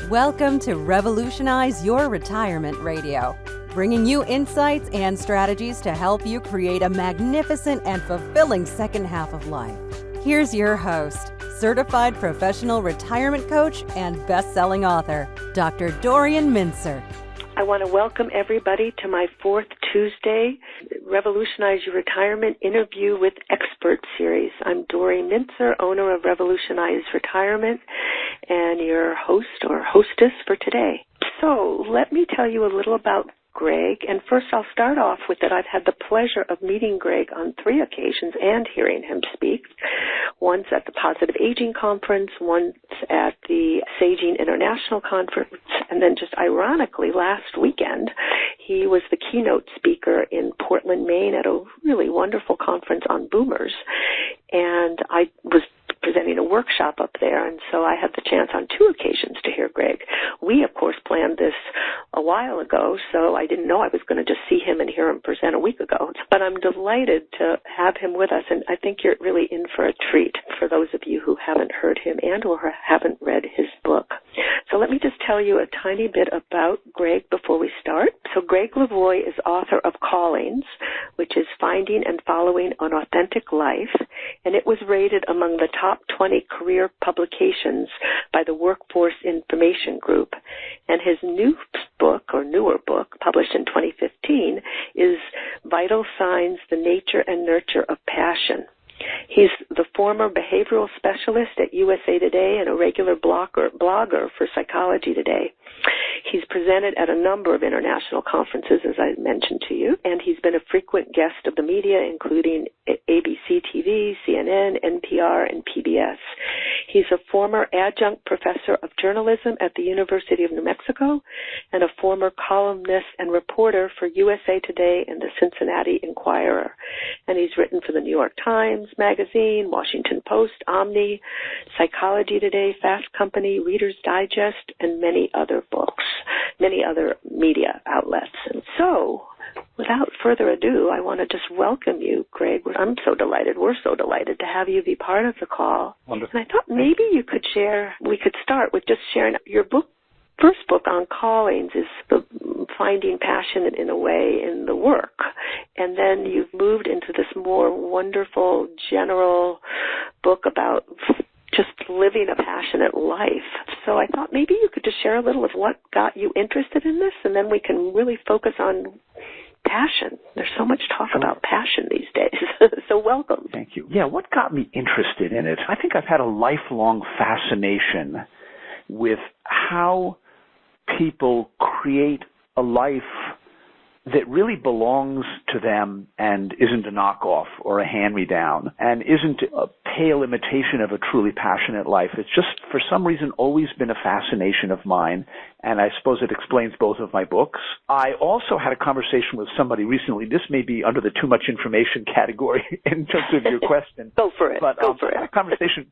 Welcome to Revolutionize Your Retirement Radio, bringing you insights and strategies to help you create a magnificent and fulfilling second half of life. Here's your host, certified professional retirement coach and best-selling author, Dr. Dorian Mintzer. I want to welcome everybody to my fourth Tuesday Revolutionize Your Retirement Interview with Expert series. I'm Dorian Mintzer, owner of Revolutionize Retirement, and your host or hostess for today. So let me tell you a little about Gregg, and first I'll start off with that I've had the pleasure of meeting Gregg on 3 occasions and hearing him speak. Once at the Positive Aging Conference, once at the Saging International Conference, and then just ironically last weekend, he was the keynote speaker in Portland, Maine at a really wonderful conference on boomers. And I was presenting a workshop up there, and so I had the chance on 2 occasions to hear Gregg. We, of course, planned this a while ago, so I didn't know I was going to just see him and hear him present a week ago. But I'm delighted to have him with us, and I think you're really in for a treat for those of you who haven't heard him and or haven't read his book. So let me just tell you a tiny bit about Gregg before we start. So Gregg Levoy is author of Callings, which is Finding and Following an Authentic Life, and it was rated among the top 20 career publications by the Workforce Information Group. And his new book, or newer book, published in 2015, is Vital Signs, The Nature and Nurture of Passion. He's the former behavioral specialist at USA Today and a regular blogger for Psychology Today. He's presented at a number of international conferences, as I mentioned to you, and he's been a frequent guest of the media, including ABC TV, CNN, NPR, and PBS. He's a former adjunct professor of journalism at the University of New Mexico and a former columnist and reporter for USA Today and the Cincinnati Enquirer. And he's written for the New York Times Magazine, Washington Post, Omni, Psychology Today, Fast Company, Reader's Digest, and many other books, many other media outlets. And so, without further ado, I want to just welcome you, Gregg. I'm so delighted, we're so delighted to have you be part of the call. Wonderful. And I thought maybe you could share, we could start with just sharing your book. First book on Callings is the Finding Passion in a Way in the Work. And then you've moved into this more wonderful general book about just living a passionate life. So I thought maybe you could just share a little of what got you interested in this, and then we can really focus on passion. There's so much talk about passion these days. So welcome. Thank you. Yeah, what got me interested in it? I think I've had a lifelong fascination with how people create a life that really belongs to them and isn't a knockoff or a hand-me-down and isn't a pale imitation of a truly passionate life. It's just, for some reason, always been a fascination of mine, and I suppose it explains both of my books. I also had a conversation with somebody recently. This may be under the too much information category in terms of your question. Go for it. But, go for it. I had a conversation.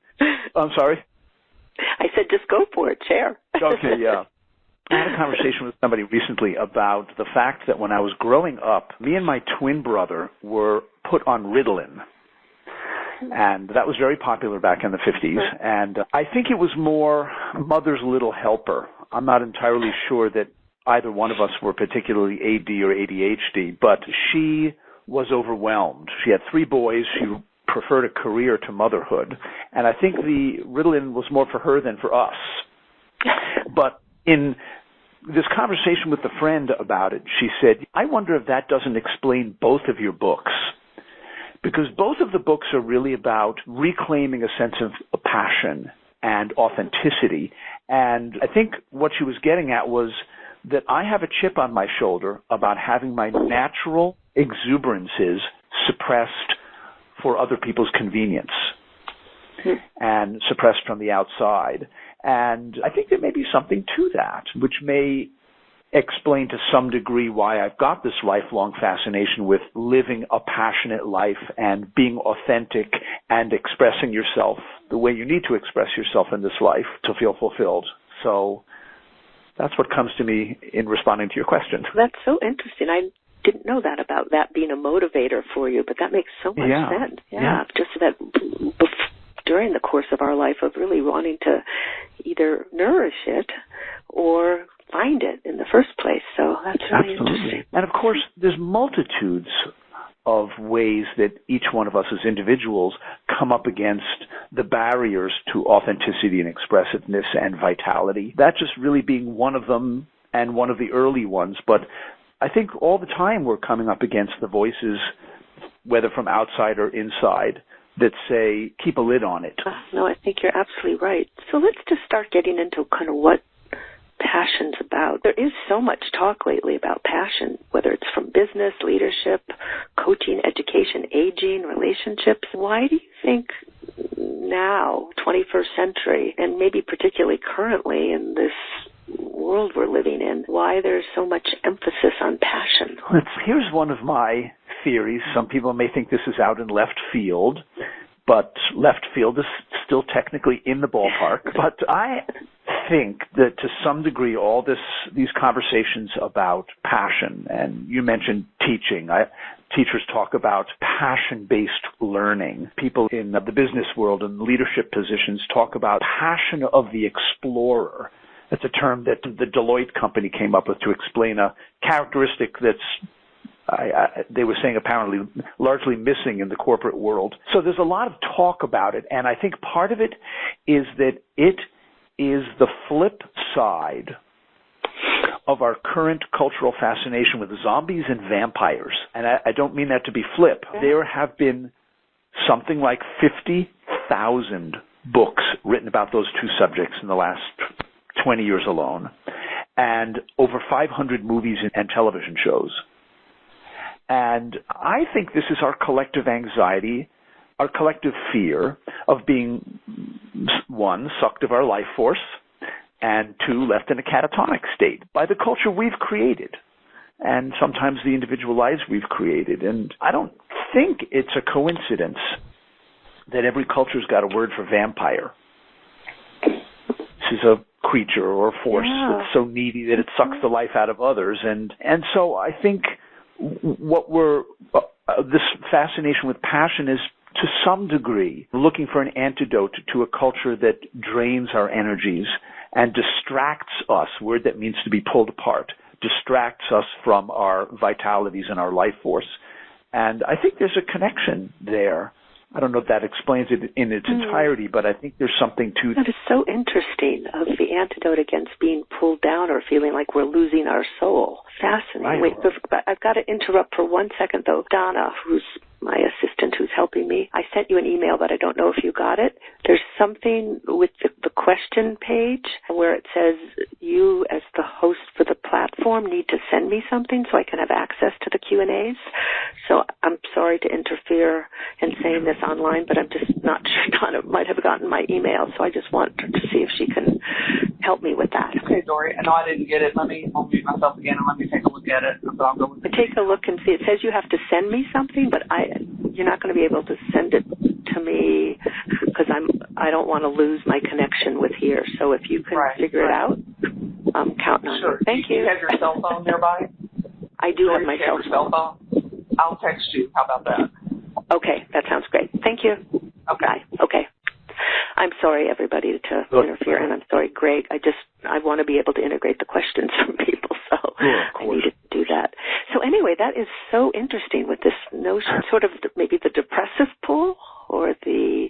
I'm sorry? I said just go for it. Share. Okay, yeah. I had a conversation with somebody recently about the fact that when I was growing up, me and my twin brother were put on Ritalin. And that was very popular back in the 50s. And I think it was more mother's little helper. I'm not entirely sure that either one of us were particularly AD or ADHD, but she was overwhelmed. She had 3 boys. She preferred a career to motherhood. And I think the Ritalin was more for her than for us. But in this conversation with a friend about it, she said, I wonder if that doesn't explain both of your books. Because both of the books are really about reclaiming a sense of passion and authenticity. And I think what she was getting at was that I have a chip on my shoulder about having my natural exuberances suppressed for other people's convenience and suppressed from the outside. And I think there may be something to that, which may explain to some degree why I've got this lifelong fascination with living a passionate life and being authentic and expressing yourself the way you need to express yourself in this life to feel fulfilled. So that's what comes to me in responding to your question. That's so interesting. I didn't know that about that being a motivator for you, but that makes so much sense. Yeah. Just that during the course of our life of really wanting to either nourish it or find it in the first place. So that's really interesting. And of course, there's multitudes of ways that each one of us as individuals come up against the barriers to authenticity and expressiveness and vitality. That just really being one of them and one of the early ones. But I think all the time we're coming up against the voices, whether from outside or inside, that say, keep a lid on it. No, I think you're absolutely right. So let's just start getting into kind of what passion's about. There is so much talk lately about passion, whether it's from business, leadership, coaching, education, aging, relationships. Why do you think now, 21st century, and maybe particularly currently in this world we're living in, why there's so much emphasis on passion? Here's one of my theories. Some people may think this is out in left field, but left field is still technically in the ballpark. But I think that to some degree all these conversations about passion, and you mentioned teaching. Teachers talk about passion-based learning. People in the business world and leadership positions talk about passion of the explorer. That's a term that the Deloitte company came up with to explain a characteristic that's they were saying apparently largely missing in the corporate world. So there's a lot of talk about it, and I think part of it is that it is the flip side of our current cultural fascination with zombies and vampires. And I don't mean that to be flip. There have been something like 50,000 books written about those two subjects in the last 20 years alone, and over 500 movies and television shows. And I think this is our collective anxiety, our collective fear of being, one, sucked of our life force, and two, left in a catatonic state by the culture we've created, and sometimes the individual lives we've created. And I don't think it's a coincidence that every culture's got a word for vampire. This is a creature or a force that's so needy that it sucks the life out of others. And so I think what this fascination with passion is, to some degree, looking for an antidote to a culture that drains our energies and distracts us, word that means to be pulled apart, distracts us from our vitalities and our life force. And I think there's a connection there. I don't know if that explains it in its entirety, but I think there's something to that is so interesting, of the antidote against being pulled down or feeling like we're losing our soul. Fascinating. Right. Wait, I've got to interrupt for 1 second, though. Donna, who's my assistant who's helping me, I sent you an email, but I don't know if you got it. There's something with the question page where it says you, as the host for the platform, need to send me something so I can have access to the Q&As. So I'm sorry to interfere in saying this online, but I'm just not sure Donna might have gotten my email, so I just want her to see if she can help me with that. Okay, Dory. No, I didn't get it. I'll mute myself again and let me take a look at it. But I'll go with it. Take a look and see. It says you have to send me something, but you're not going to be able to send it to me because I don't want to lose my connection with here. So if you can figure it out, I'm counting on you. Thank you. Do you have your cell phone nearby? I do have my cell phone. I'll text you. How about that? Okay, that sounds great. Thank you. Okay. Bye. Okay. I'm sorry, everybody, to interfere, and I'm sorry, Greg. I want to be able to integrate the questions from people, so I needed to do that. So anyway, that is so interesting with this notion, sort of maybe the depressive pull or the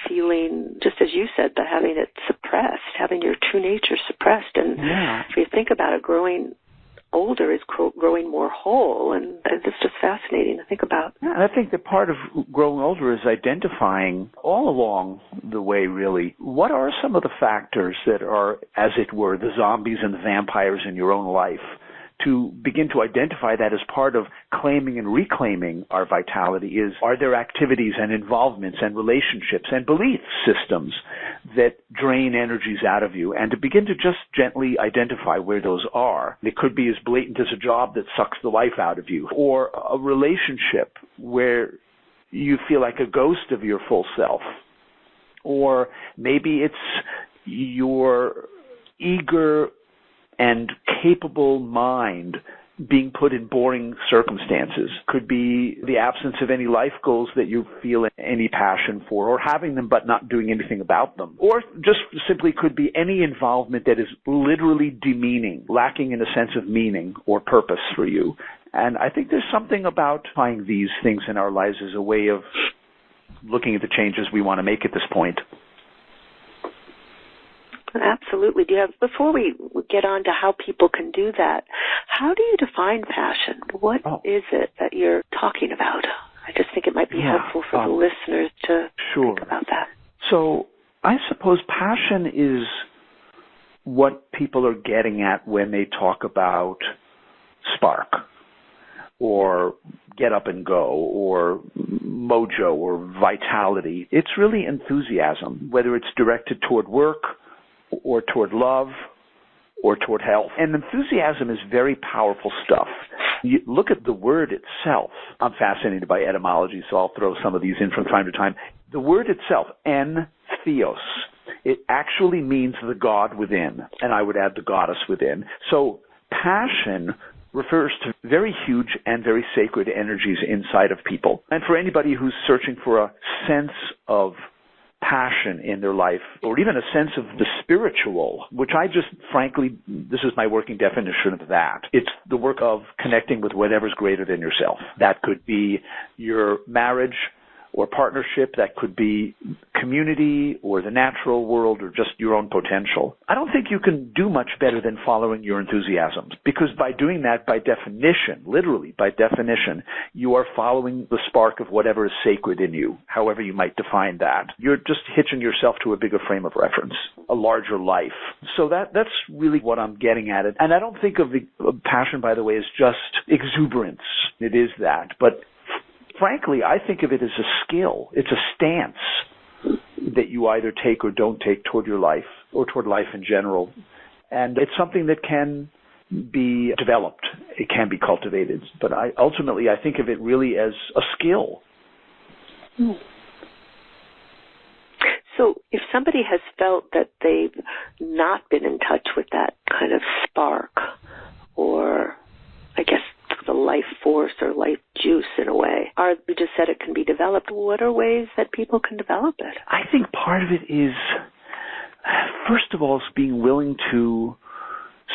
feeling, just as you said, but having it suppressed, having your true nature suppressed. And if you think about it, growing older is growing more whole, and it's just fascinating to think about. Yeah, I think that part of growing older is identifying all along the way, really, what are some of the factors that are, as it were, the zombies and the vampires in your own life, to begin to identify that as part of claiming and reclaiming our vitality. Are there activities and involvements and relationships and belief systems that drain energies out of you, and to begin to just gently identify where those are. It could be as blatant as a job that sucks the life out of you, or a relationship where you feel like a ghost of your full self, or maybe it's your eager and capable mind being put in boring circumstances, could be the absence of any life goals that you feel any passion for, or having them but not doing anything about them, or just simply could be any involvement that is literally demeaning, lacking in a sense of meaning or purpose for you. And I think there's something about finding these things in our lives as a way of looking at the changes we want to make at this point. Absolutely. Before we get on to how people can do that, how do you define passion? What is it that you're talking about? I just think it might be helpful for the listeners to think about that. So I suppose passion is what people are getting at when they talk about spark, or get up and go, or mojo, or vitality. It's really enthusiasm, whether it's directed toward work, or toward love, or toward health. And enthusiasm is very powerful stuff. You look at the word itself. I'm fascinated by etymology, so I'll throw some of these in from time to time. The word itself, entheos, it actually means the God within, and I would add the goddess within. So passion refers to very huge and very sacred energies inside of people. And for anybody who's searching for a sense of passion in their life, or even a sense of the spiritual, which I just, frankly, this is my working definition of that. It's the work of connecting with whatever's greater than yourself. That could be your marriage or partnership, that could be community or the natural world or just your own potential. I don't think you can do much better than following your enthusiasms, because by doing that, by definition, literally by definition, you are following the spark of whatever is sacred in you, however you might define that. You're just hitching yourself to a bigger frame of reference, a larger life. So that's really what I'm getting at it. And I don't think of passion, by the way, as just exuberance. It is that, but frankly, I think of it as a skill. It's a stance that you either take or don't take toward your life, or toward life in general. And it's something that can be developed. It can be cultivated. But ultimately, I think of it really as a skill. So if somebody has felt that they've not been in touch with that kind of spark, or I guess the life force or life juice in a way, you just said it can be developed. What are ways that people can develop it? I think part of it is, first of all, is being willing to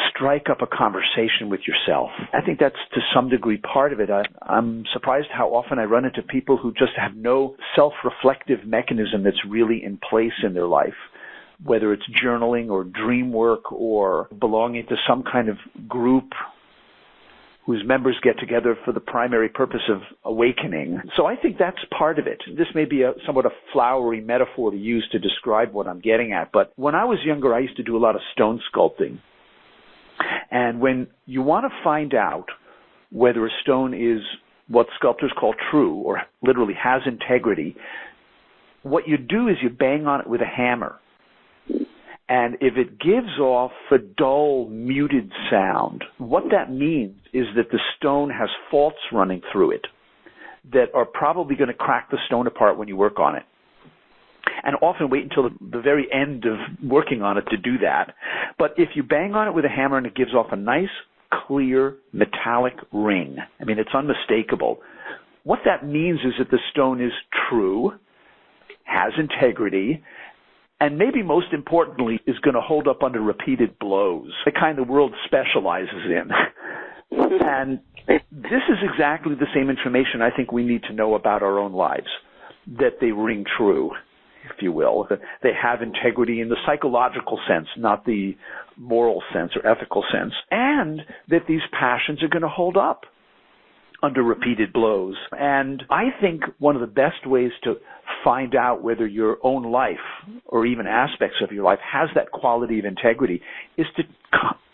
strike up a conversation with yourself. I think that's to some degree part of it. I'm surprised how often I run into people who just have no self-reflective mechanism that's really in place in their life, whether it's journaling or dream work or belonging to some kind of group whose members get together for the primary purpose of awakening. So I think that's part of it. This may be somewhat a flowery metaphor to use to describe what I'm getting at, but when I was younger, I used to do a lot of stone sculpting. And when you want to find out whether a stone is what sculptors call true, or literally has integrity, what you do is you bang on it with a hammer. And if it gives off a dull, muted sound, what that means is that the stone has faults running through it that are probably going to crack the stone apart when you work on it. And often wait until the very end of working on it to do that. But if you bang on it with a hammer and it gives off a nice, clear, metallic ring, I mean, it's unmistakable. What that means is that the stone is true, has integrity, and maybe most importantly, is going to hold up under repeated blows, the kind the world specializes in. And this is exactly the same information I think we need to know about our own lives, that they ring true, if you will, that they have integrity in the psychological sense, not the moral sense or ethical sense, and that these passions are going to hold up under repeated blows. And I think one of the best ways to find out whether your own life or even aspects of your life has that quality of integrity is to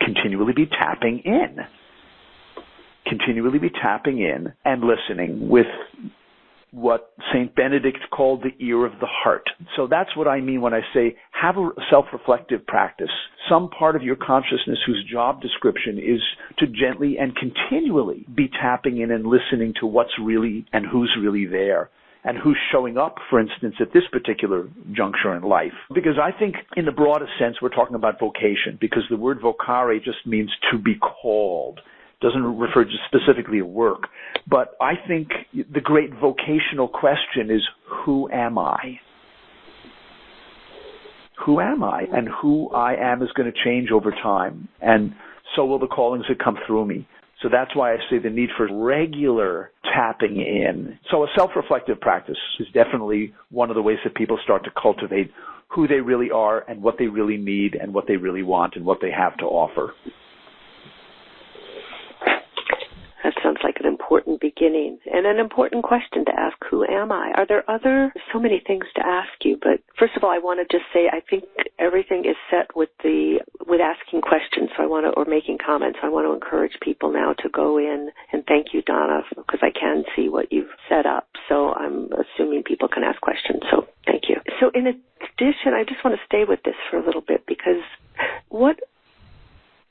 continually be tapping in. Continually be tapping in and listening with what St. Benedict called the ear of the heart. So that's what I mean when I say have a self-reflective practice. Some part of your consciousness whose job description is to gently and continually be tapping in and listening to what's really and who's really there, and who's showing up, for instance, at this particular juncture in life. Because I think in the broadest sense we're talking about vocation, because the word vocare just means to be called, doesn't refer to specifically to work. But I think the great vocational question is, who am I? Who am I? And who I am is going to change over time. And so will the callings that come through me. So that's why I say the need for regular tapping in. So a self-reflective practice is definitely one of the ways that people start to cultivate who they really are and what they really need and what they really want and what they have to offer. That sounds like an important beginning and an important question to ask, who am I? Are there so many things to ask you, but first of all, I want to just say I think everything is set with asking questions, or making comments. I want to encourage people now to go in, and thank you, Donna, because I can see what you've set up, so I'm assuming people can ask questions, so thank you. So in addition, I just want to stay with this for a little bit, because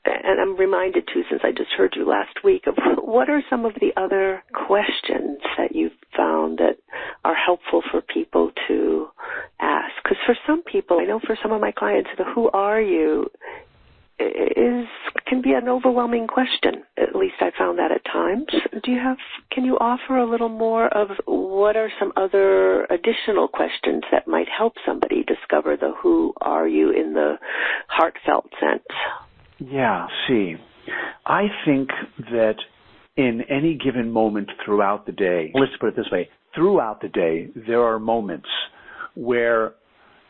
and I'm reminded, too, since I just heard you last week, of what are some of the other questions that you've found that are helpful for people to ask? Because for some people, I know for some of my clients, the who are you can be an overwhelming question. At least I found that at times. Can you offer a little more of what are some other additional questions that might help somebody discover the who are you in the heartfelt sense? Yeah, I think that in any given moment throughout the day, let's put it this way, throughout the day, there are moments where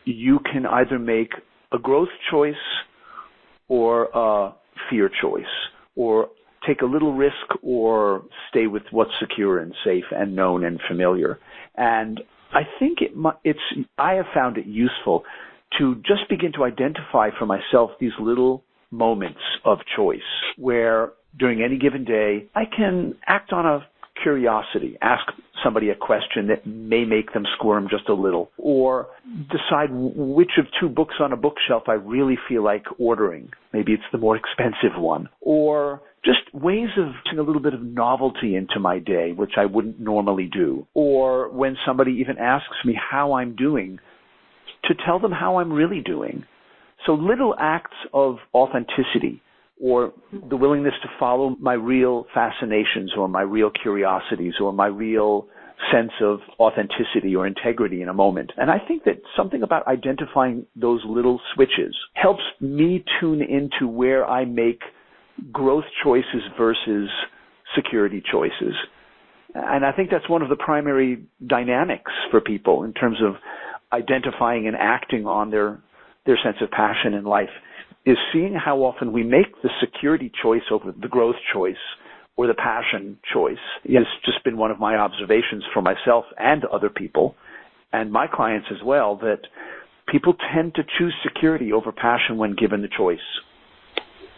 you can either make a growth choice or a fear choice, or take a little risk or stay with what's secure and safe and known and familiar. And I think I have found it useful to just begin to identify for myself these little moments of choice where during any given day I can act on a curiosity, ask somebody a question that may make them squirm just a little, or decide which of two books on a bookshelf I really feel like ordering. Maybe it's the more expensive one, or just ways of putting a little bit of novelty into my day, which I wouldn't normally do. Or when somebody even asks me how I'm doing, to tell them how I'm really doing. So little acts of authenticity, or the willingness to follow my real fascinations or my real curiosities or my real sense of authenticity or integrity in a moment. And I think that something about identifying those little switches helps me tune into where I make growth choices versus security choices. And I think that's one of the primary dynamics for people in terms of identifying and acting on their sense of passion in life, is seeing how often we make the security choice over the growth choice or the passion choice. It's just been one of my observations for myself and other people and my clients as well, that people tend to choose security over passion when given the choice.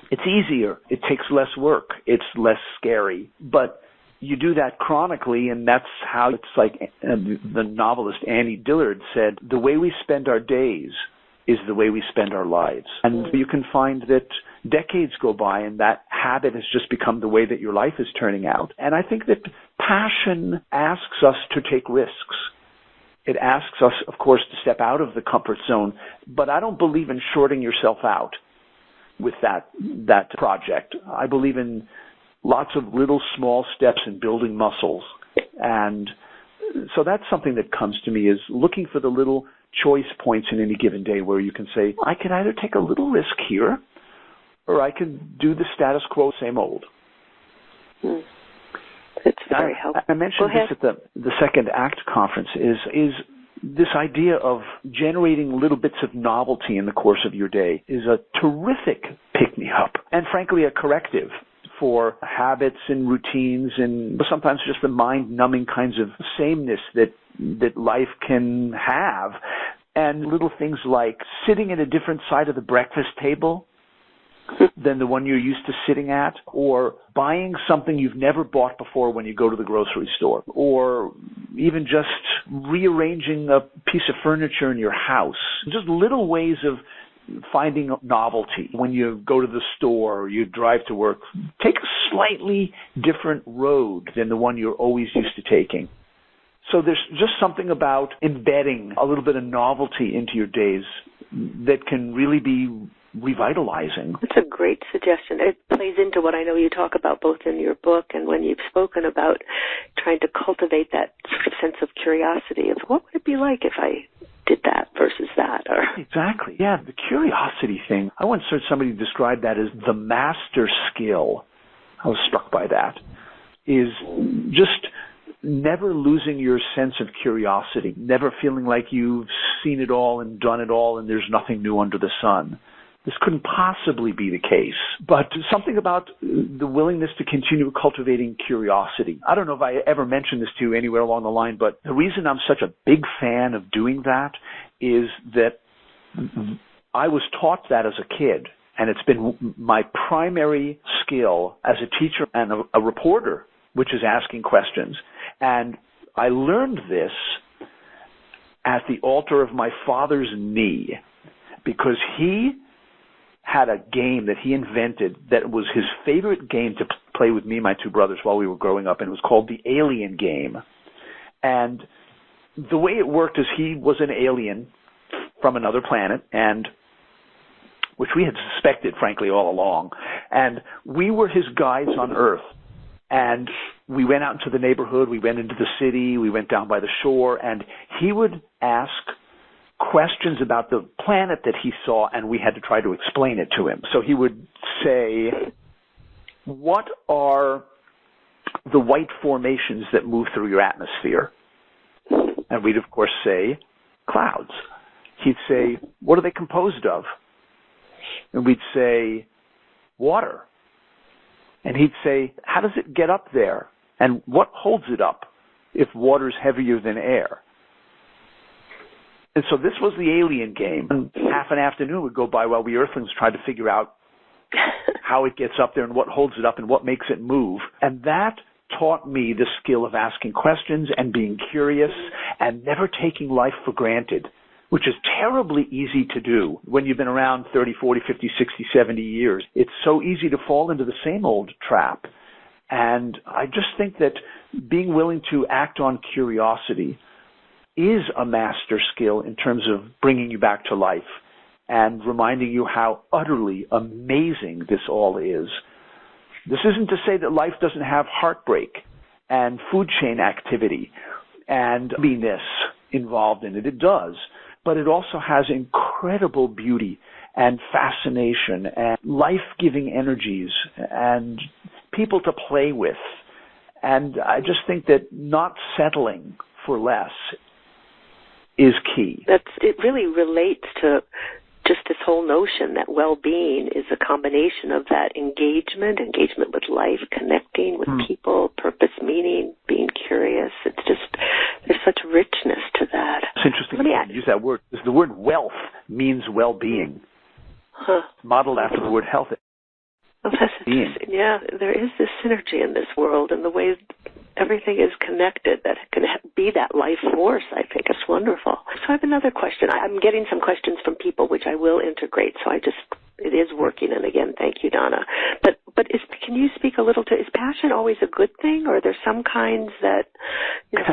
It's easier. It takes less work. It's less scary. But you do that chronically, and that's how it's like the novelist Annie Dillard said, the way we spend our days is the way we spend our lives. And you can find that decades go by and that habit has just become the way that your life is turning out. And I think that passion asks us to take risks. It asks us, of course, to step out of the comfort zone, but I don't believe in shorting yourself out with that project. I believe in lots of little small steps in building muscles. And so that's something that comes to me, is looking for the little choice points in any given day where you can say, I can either take a little risk here, or I can do the status quo, same old. It's very helpful. I mentioned this at the Second Act conference, is this idea of generating little bits of novelty in the course of your day is a terrific pick-me-up, and frankly a corrective for habits and routines and sometimes just the mind-numbing kinds of sameness that life can have. And little things like sitting at a different side of the breakfast table than the one you're used to sitting at, or buying something you've never bought before when you go to the grocery store, or even just rearranging a piece of furniture in your house. Just little ways of finding novelty. When you go to the store or you drive to work, take a slightly different road than the one you're always used to taking. So there's just something about embedding a little bit of novelty into your days that can really be revitalizing. That's a great suggestion. It plays into what I know you talk about both in your book and when you've spoken about trying to cultivate that sort of sense of curiosity of what would it be like if I did that versus that. Or Exactly. Yeah, the curiosity thing. I once heard somebody describe that as the master skill. I was struck by that. Is just never losing your sense of curiosity, never feeling like you've seen it all and done it all and there's nothing new under the sun. This couldn't possibly be the case. But something about the willingness to continue cultivating curiosity. I don't know if I ever mentioned this to you anywhere along the line, but the reason I'm such a big fan of doing that is that I was taught that as a kid, and it's been my primary skill as a teacher and a reporter, which is asking questions. And I learned this at the altar of my father's knee because he had a game that he invented that was his favorite game to play with me and my two brothers while we were growing up, and it was called the Alien Game. And the way it worked is he was an alien from another planet, and which we had suspected, frankly, all along. And we were his guides on Earth. And we went out into the neighborhood, we went into the city, we went down by the shore, and he would ask questions about the planet that he saw, and we had to try to explain it to him. So he would say, what are the white formations that move through your atmosphere? And we'd, of course, say, clouds. He'd say, what are they composed of? And we'd say, water. And he'd say, how does it get up there? And what holds it up if water's heavier than air? And so this was the Alien Game. And half an afternoon would go by while we Earthlings tried to figure out how it gets up there and what holds it up and what makes it move. And that taught me the skill of asking questions and being curious and never taking life for granted, which is terribly easy to do when you've been around 30, 40, 50, 60, 70 years. It's so easy to fall into the same old trap. And I just think that being willing to act on curiosity is a master skill in terms of bringing you back to life and reminding you how utterly amazing this all is. This isn't to say that life doesn't have heartbreak and food chain activity and happiness involved in it. It does. But it also has incredible beauty and fascination and life-giving energies and people to play with. And I just think that not settling for less is key. It really relates to just this whole notion that well-being is a combination of that engagement with life, connecting with people, purpose, meaning, being curious. It's just, there's such richness to that. It's interesting to use that word, because the word wealth means well-being. It's modeled after the word health. Oh, that's interesting. Yeah, there is this synergy in this world, and the way everything is connected that can be that life force, I think is wonderful. So I have another question. I'm getting some questions from people which I will integrate, so it is working, and again, thank you, Donna. But can you speak a little to, is passion always a good thing, or are there some kinds that,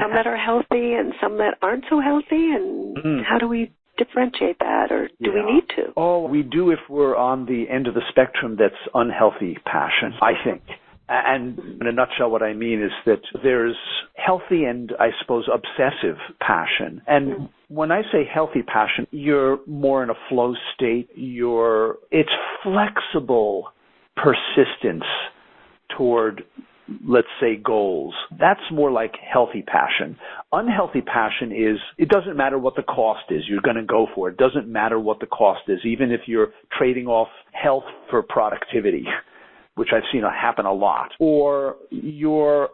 some that are healthy and some that aren't so healthy, and how do we differentiate that, or do we need to? Oh, we do if we're on the end of the spectrum that's unhealthy passion, I think. And in a nutshell, what I mean is that there's healthy and, I suppose, obsessive passion. And when I say healthy passion, you're more in a flow state. It's flexible persistence toward, let's say, goals. That's more like healthy passion. Unhealthy passion is, it doesn't matter what the cost is. You're going to go for it. It doesn't matter what the cost is, even if you're trading off health for productivity, which I've seen happen a lot. Or you're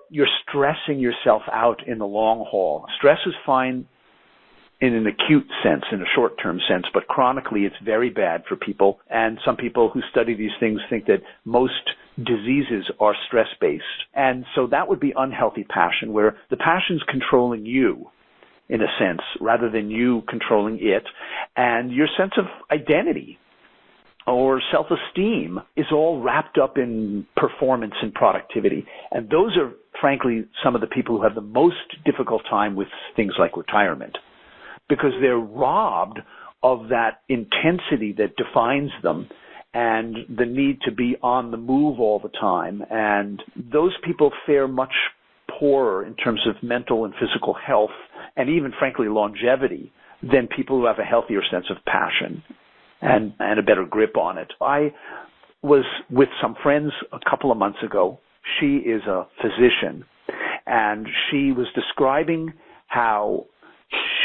stressing yourself out in the long haul. Stress is fine in an acute sense, in a short-term sense, but chronically it's very bad for people. And some people who study these things think that most diseases are stress-based. And so that would be unhealthy passion, where the passion's controlling you, in a sense, rather than you controlling it. And your sense of identity or self-esteem is all wrapped up in performance and productivity. And those are, frankly, some of the people who have the most difficult time with things like retirement, because they're robbed of that intensity that defines them and the need to be on the move all the time. And those people fare much poorer in terms of mental and physical health and even, frankly, longevity than people who have a healthier sense of passion and a better grip on it. I was with some friends a couple of months ago. She is a physician, and she was describing how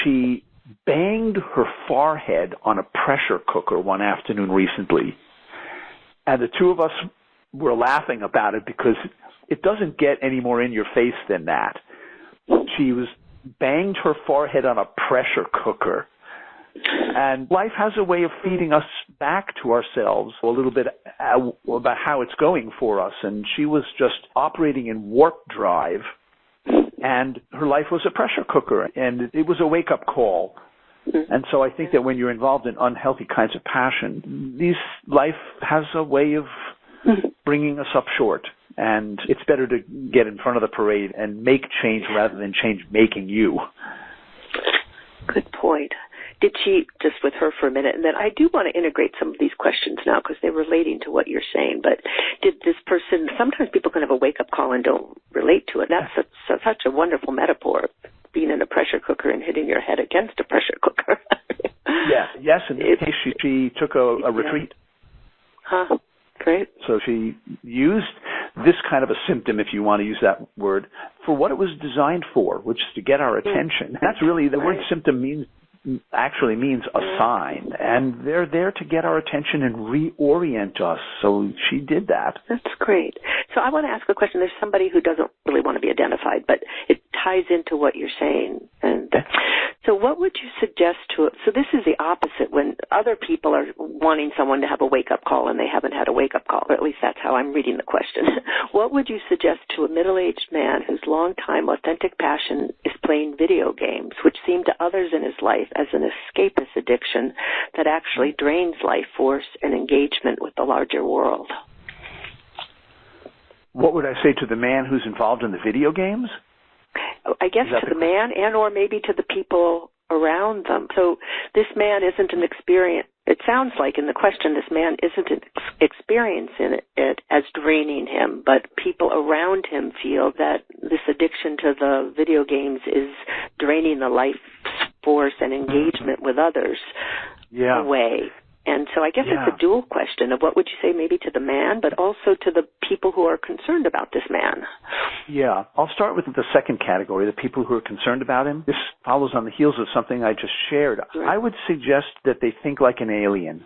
she banged her forehead on a pressure cooker one afternoon recently. And the two of us were laughing about it because it doesn't get any more in your face than that. She was banged her forehead on a pressure cooker. And life has a way of feeding us back to ourselves a little bit about how it's going for us. And she was just operating in warp drive, and her life was a pressure cooker, and it was a wake-up call. And so I think that when you're involved in unhealthy kinds of passion, life has a way of bringing us up short. And it's better to get in front of the parade and make change rather than change making you. Good point. Did she, just with her for a minute, and then I do want to integrate some of these questions now because they're relating to what you're saying, but did this person, sometimes people can have a wake-up call and don't relate to it. That's such a wonderful metaphor, being in a pressure cooker and hitting your head against a pressure cooker. Yes, in this case, she took a retreat. Huh, great. So she used this kind of a symptom, if you want to use that word, for what it was designed for, which is to get our attention. That's really, the word symptom actually means a sign, and they're there to get our attention and reorient us. So she did that. That's great. So I want to ask a question. There's somebody who doesn't really want to be identified, but it ties into what you're saying. And so what would you suggest to, so this is the opposite when other people are wanting someone to have a wake-up call and they haven't had a wake-up call, or at least that's how I'm reading the question. What would you suggest to a middle-aged man whose long-time authentic passion is playing video games, which seem to others in his life as an escapist addiction that actually drains life force and engagement with the larger world? What would I say to the man who's involved in the video games? I guess to the man and or maybe to the people around them. So this man isn't an experience. It sounds like in the question this man isn't experiencing it as draining him, but people around him feel that this addiction to the video games is draining the life force and engagement with others away. And so I guess it's a dual question of what would you say maybe to the man, but also to the people who are concerned about this man. Yeah, I'll start with the second category, the people who are concerned about him. This follows on the heels of something I just shared. Right. I would suggest that they think like an alien.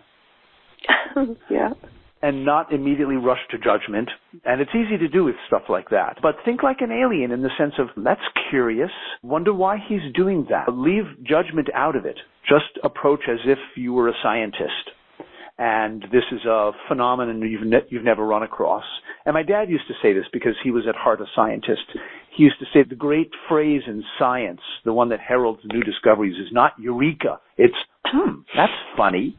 And not immediately rush to judgment. And it's easy to do with stuff like that. But think like an alien in the sense of, that's curious. Wonder why he's doing that. Leave judgment out of it. Just approach as if you were a scientist. And this is a phenomenon you've never run across. And my dad used to say this because he was at heart a scientist. He used to say the great phrase in science, the one that heralds new discoveries, is not eureka. It's, that's funny.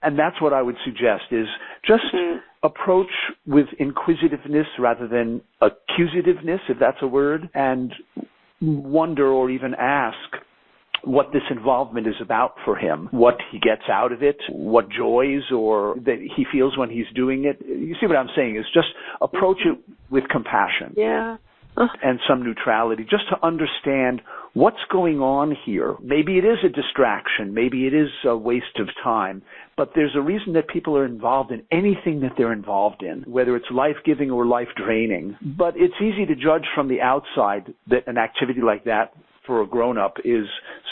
And that's what I would suggest is just approach with inquisitiveness rather than accusativeness, if that's a word, and wonder or even ask what this involvement is about for him, what he gets out of it, what joys or that he feels when he's doing it. You see what I'm saying is just approach it with compassion. And some neutrality, just to understand what's going on here. Maybe it is a distraction. Maybe it is a waste of time. But there's a reason that people are involved in anything that they're involved in, whether it's life-giving or life-draining. But it's easy to judge from the outside that an activity like that for a grown-up is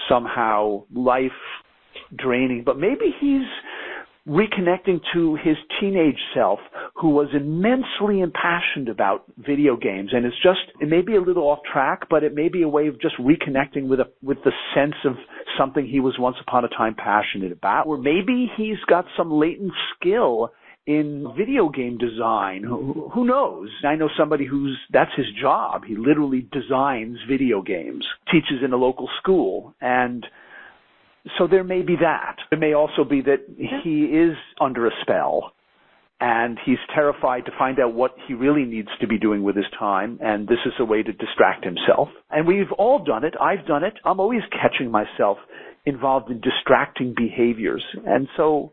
somehow life-draining. But maybe he's reconnecting to his teenage self who was immensely impassioned about video games. And it's just, it may be a little off track, but it may be a way of just reconnecting with the sense of something he was once upon a time passionate about. Or maybe he's got some latent skill in video game design. Who knows? I know somebody that's his job. He literally designs video games, teaches in a local school, and so there may be that. It may also be that he is under a spell and he's terrified to find out what he really needs to be doing with his time, and this is a way to distract himself. And we've all done it. I've done it. I'm always catching myself involved in distracting behaviors. And so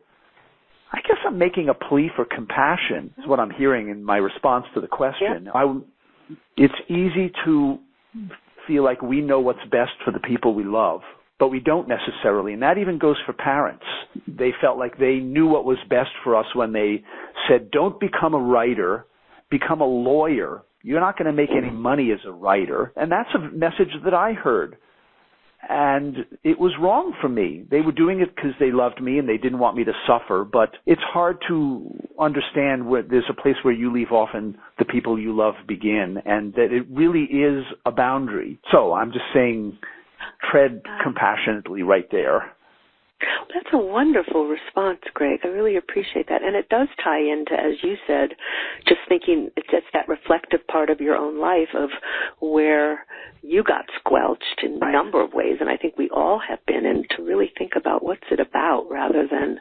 I guess I'm making a plea for compassion, is what I'm hearing in my response to the question. Yeah. It's easy to feel like we know what's best for the people we love, but we don't necessarily. And that even goes for parents. They felt like they knew what was best for us when they said, don't become a writer, become a lawyer. You're not going to make any money as a writer. And that's a message that I heard. And it was wrong for me. They were doing it because they loved me and they didn't want me to suffer. But it's hard to understand where there's a place where you leave off and the people you love begin, and that it really is a boundary. So I'm just saying, tread compassionately right there. That's a wonderful response, Gregg. I really appreciate that. And it does tie into, as you said, just thinking it's that reflective part of your own life of where you got squelched in a number of ways. And I think we all have been, and to really think about what's it about rather than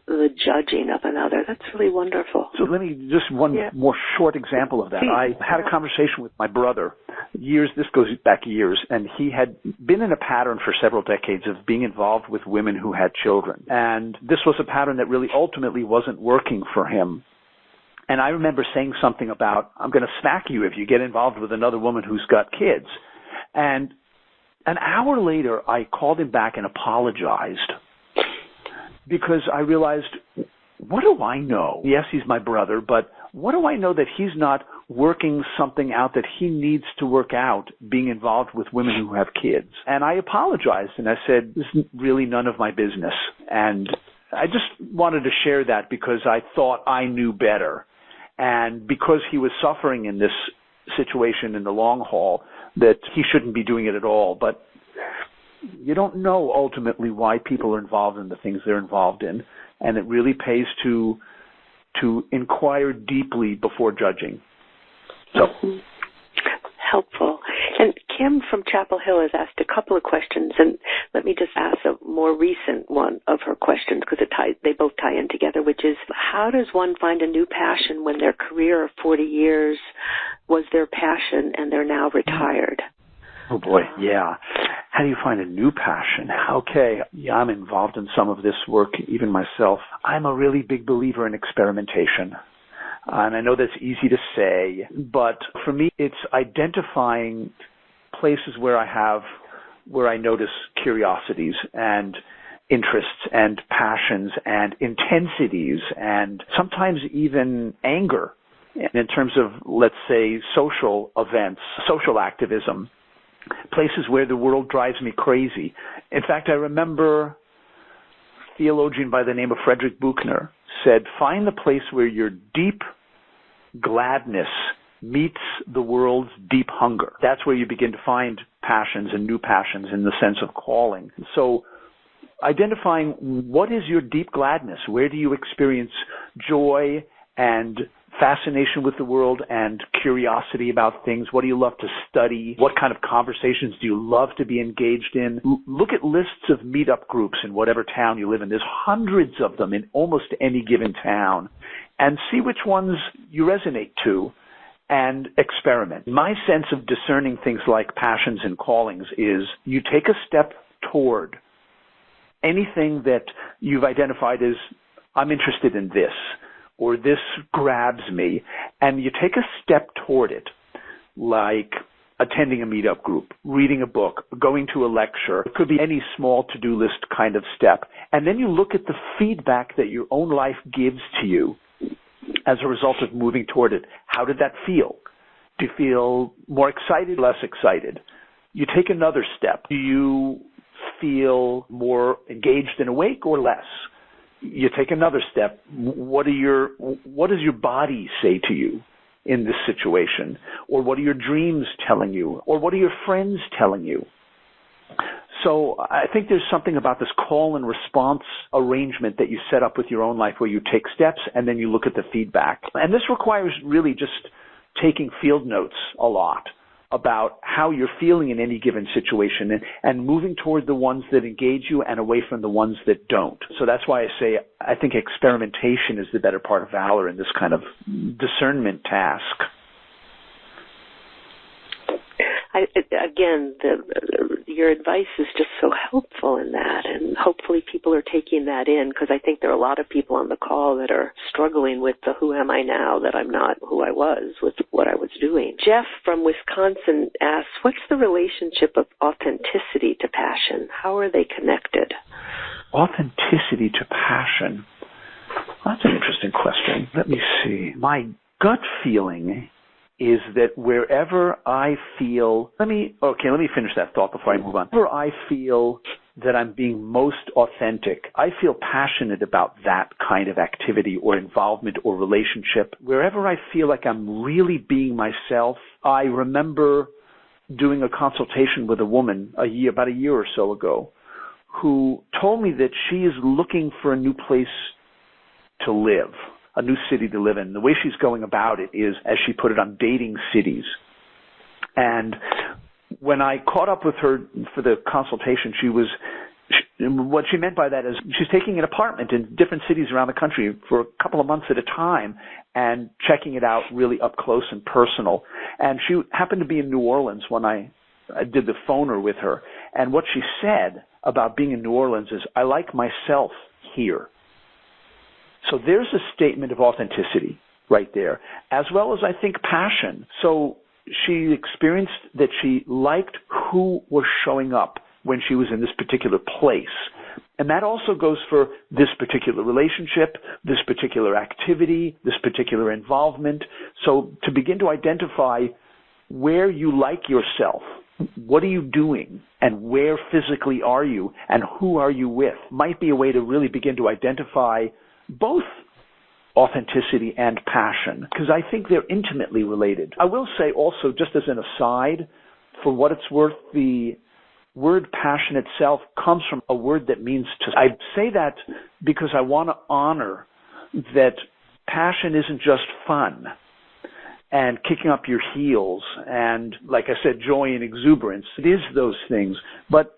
the judging of another. That's really wonderful. So let me just one more short example of that. I had a conversation with my brother this goes back years, and he had been in a pattern for several decades of being involved with women who had children. And this was a pattern that really ultimately wasn't working for him. And I remember saying something about, I'm going to smack you if you get involved with another woman who's got kids. And an hour later, I called him back and apologized, because I realized, what do I know? Yes, he's my brother, but what do I know that he's not working something out that he needs to work out being involved with women who have kids? And I apologized, and I said, this is really none of my business. And I just wanted to share that because I thought I knew better. And because he was suffering in this situation in the long haul, that he shouldn't be doing it at all. But you don't know ultimately why people are involved in the things they're involved in, and it really pays to inquire deeply before judging. So helpful. And Kim from Chapel Hill has asked a couple of questions, and let me just ask a more recent one of her questions because they both tie in together, which is, how does one find a new passion when their career of 40 years was their passion and they're now retired? Oh, boy, yeah. How do you find a new passion? Okay, yeah, I'm involved in some of this work, even myself. I'm a really big believer in experimentation. And I know that's easy to say, but for me, it's identifying places where I notice curiosities and interests and passions and intensities and sometimes even anger in terms of, let's say, social events, social activism. Places where the world drives me crazy. In fact, I remember a theologian by the name of Frederick Buchner said, find the place where your deep gladness meets the world's deep hunger. That's where you begin to find passions and new passions in the sense of calling. So identifying what is your deep gladness? Where do you experience joy and fascination with the world and curiosity about things? What do you love to study? What kind of conversations do you love to be engaged in? Look at lists of meetup groups in whatever town you live in. There's hundreds of them in almost any given town, and see which ones you resonate to and experiment. My sense of discerning things like passions and callings is you take a step toward anything that you've identified as, I'm interested in this, or this grabs me, and you take a step toward it, like attending a meetup group, reading a book, going to a lecture. It could be any small to-do list kind of step. And then you look at the feedback that your own life gives to you as a result of moving toward it. How did that feel? Do you feel more excited, less excited? You take another step. Do you feel more engaged and awake or less? You take another step. What does your body say to you in this situation? Or what are your dreams telling you? Or what are your friends telling you? So I think there's something about this call and response arrangement that you set up with your own life where you take steps and then you look at the feedback. And this requires really just taking field notes a lot. about how you're feeling in any given situation and moving toward the ones that engage you and away from the ones that don't. So that's why I say I think experimentation is the better part of valor in this kind of discernment task. Your advice is just so helpful in that, and hopefully people are taking that in, because I think there are a lot of people on the call that are struggling with the who am I now that I'm not who I was with what I was doing. Jeff from Wisconsin asks, what's the relationship of authenticity to passion? How are they connected? Authenticity to passion. That's an interesting question. Let me see. My gut feeling is that wherever I feel, let me finish that thought before I move on. Wherever I feel that I'm being most authentic, I feel passionate about that kind of activity or involvement or relationship. Wherever I feel like I'm really being myself, I remember doing a consultation with a woman about a year or so ago who told me that she is looking for a new place to live, a new city to live in. The way she's going about it is, as she put it, on dating cities. And when I caught up with her for the consultation, what she meant by that is she's taking an apartment in different cities around the country for a couple of months at a time and checking it out really up close and personal. And she happened to be in New Orleans when I did the phoner with her. And what she said about being in New Orleans is, I like myself here. So there's a statement of authenticity right there, as well as, I think, passion. So she experienced that she liked who was showing up when she was in this particular place. And that also goes for this particular relationship, this particular activity, this particular involvement. So to begin to identify where you like yourself, what are you doing, and where physically are you, and who are you with, might be a way to really begin to identify both authenticity and passion, because I think they're intimately related. I will say also, just as an aside, for what it's worth, the word passion itself comes from a word that means to. I say that because I want to honor that passion isn't just fun and kicking up your heels and, like I said, joy and exuberance. It is those things, but